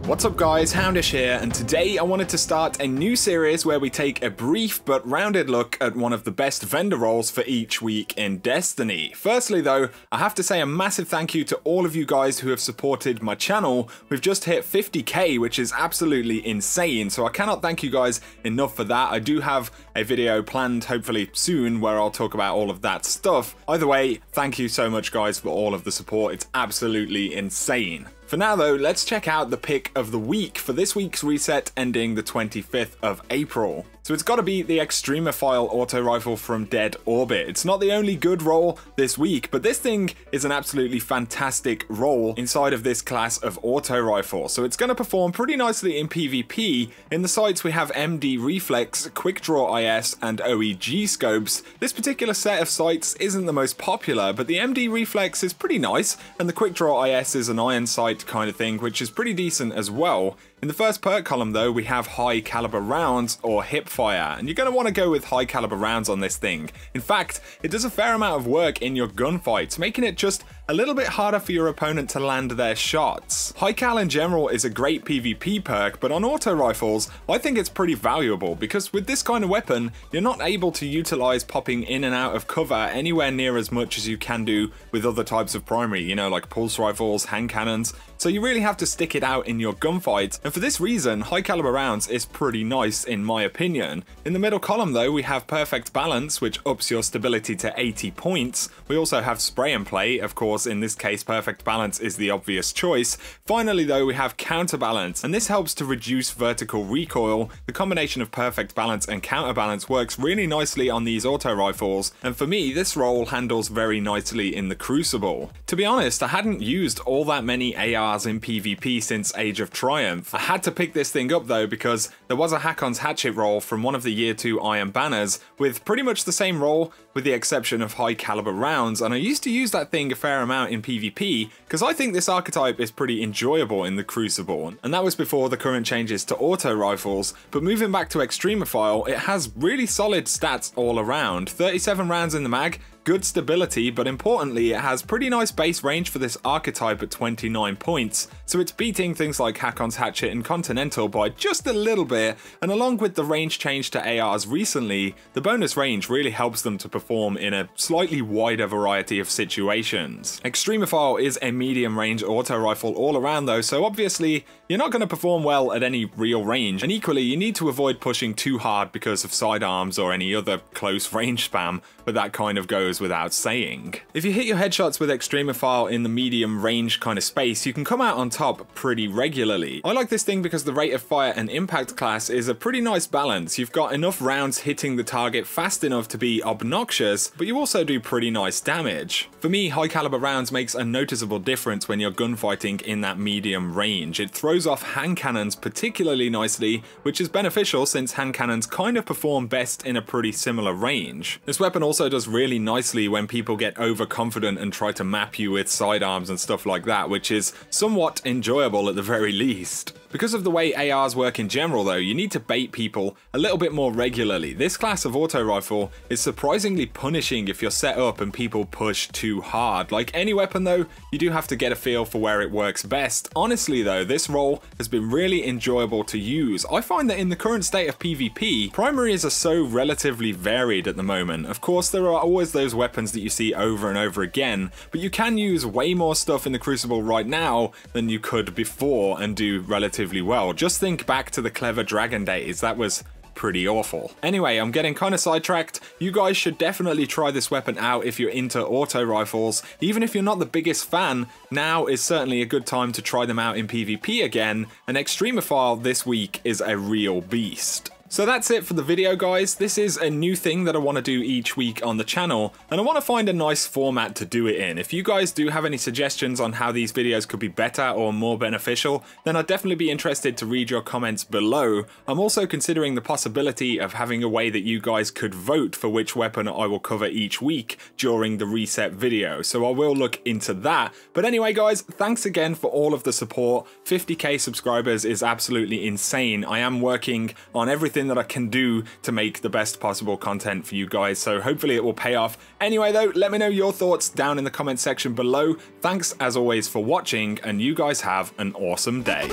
What's up guys, XHOUNDISHx here, and today I wanted to start a new series where we take a brief but rounded look at one of the best vendor roles for each week in Destiny. Firstly though, I have to say a massive thank you to all of you guys who have supported my channel. We've just hit 50k, which is absolutely insane, so I cannot thank you guys enough for that. I do have a video planned hopefully soon where I'll talk about all of that stuff. Either way, thank you so much guys for all of the support, it's absolutely insane. For now though, let's check out the pick of the week for this week's reset ending the 25th of April. So it's got to be the Extremophile auto rifle from Dead Orbit. It's not the only good role this week, but this thing is an absolutely fantastic role inside of this class of auto rifle. So it's going to perform pretty nicely in PvP. In the sights we have MD Reflex, Quick Draw IS and OEG scopes. This particular set of sights isn't the most popular, but the MD Reflex is pretty nice and the Quick Draw IS is an iron sight kind of thing, which is pretty decent as well. In the first perk column though, we have high caliber rounds or hip fire, and you're going to want to go with high caliber rounds on this thing. In fact, it does a fair amount of work in your gunfights, making it just a little bit harder for your opponent to land their shots. High cal in general is a great PvP perk, but on auto rifles, I think it's pretty valuable because with this kind of weapon, you're not able to utilize popping in and out of cover anywhere near as much as you can do with other types of primary, you know, like pulse rifles, hand cannons. So you really have to stick it out in your gunfights, and for this reason, high caliber rounds is pretty nice in my opinion. In the middle column though, we have Perfect Balance, which ups your stability to 80 points. We also have Spray and Play, of course. In this case, Perfect Balance is the obvious choice. Finally though, we have Counterbalance, and this helps to reduce vertical recoil. The combination of Perfect Balance and Counterbalance works really nicely on these auto rifles, and for me, this role handles very nicely in the Crucible. To be honest, I hadn't used all that many ARs in PvP since Age of Triumph. I had to pick this thing up though because there was a Hakon's Hatchet role from one of the Year 2 Iron Banners with pretty much the same role with the exception of high caliber rounds, and I used to use that thing a fair amount in PvP because I think this archetype is pretty enjoyable in the Crucible, and that was before the current changes to auto rifles. But moving back to Extremophile, it has really solid stats all around. 37 rounds in the mag, good stability, but importantly it has pretty nice base range for this archetype at 29 points, so it's beating things like Hakon's Hatchet and Continental by just a little bit, and along with the range change to ARs recently, the bonus range really helps them to perform in a slightly wider variety of situations. Extremophile is a medium range auto rifle all around though, so obviously you're not going to perform well at any real range, and equally you need to avoid pushing too hard because of sidearms or any other close range spam, but that kind of goes without saying. If you hit your headshots with Extremophile in the medium range kind of space, you can come out on top pretty regularly. I like this thing because the rate of fire and impact class is a pretty nice balance. You've got enough rounds hitting the target fast enough to be obnoxious, but you also do pretty nice damage. For me, high caliber rounds makes a noticeable difference when you're gunfighting in that medium range. It throws off hand cannons particularly nicely, which is beneficial since hand cannons kind of perform best in a pretty similar range. This weapon also does really nicely when people get overconfident and try to map you with sidearms and stuff like that, which is somewhat enjoyable at the very least. Because of the way ARs work in general though, you need to bait people a little bit more regularly. This class of auto rifle is surprisingly punishing if you're set up and people push too hard. Like any weapon though, you do have to get a feel for where it works best. Honestly though, this role has been really enjoyable to use. I find that in the current state of PvP, primaries are so relatively varied at the moment. Of course, there are always those weapons that you see over and over again, but you can use way more stuff in the Crucible right now than you could before and do relatively well. Just think back to the Clever Dragon days, that was pretty awful. Anyway, I'm getting kind of sidetracked. You guys should definitely try this weapon out if you're into auto rifles. Even if you're not the biggest fan, now is certainly a good time to try them out in PvP again, and Extremophile this week is a real beast. So that's it for the video guys. This is a new thing that I want to do each week on the channel, and I want to find a nice format to do it in. If you guys do have any suggestions on how these videos could be better or more beneficial, then I'd definitely be interested to read your comments below. I'm also considering the possibility of having a way that you guys could vote for which weapon I will cover each week during the reset video, so I will look into that. But anyway guys, thanks again for all of the support. 50k subscribers is absolutely insane. I am working on everything that I can do to make the best possible content for you guys, so hopefully it will pay off. Anyway though, let me know your thoughts down in the comment section below. Thanks as always for watching, and you guys have an awesome day.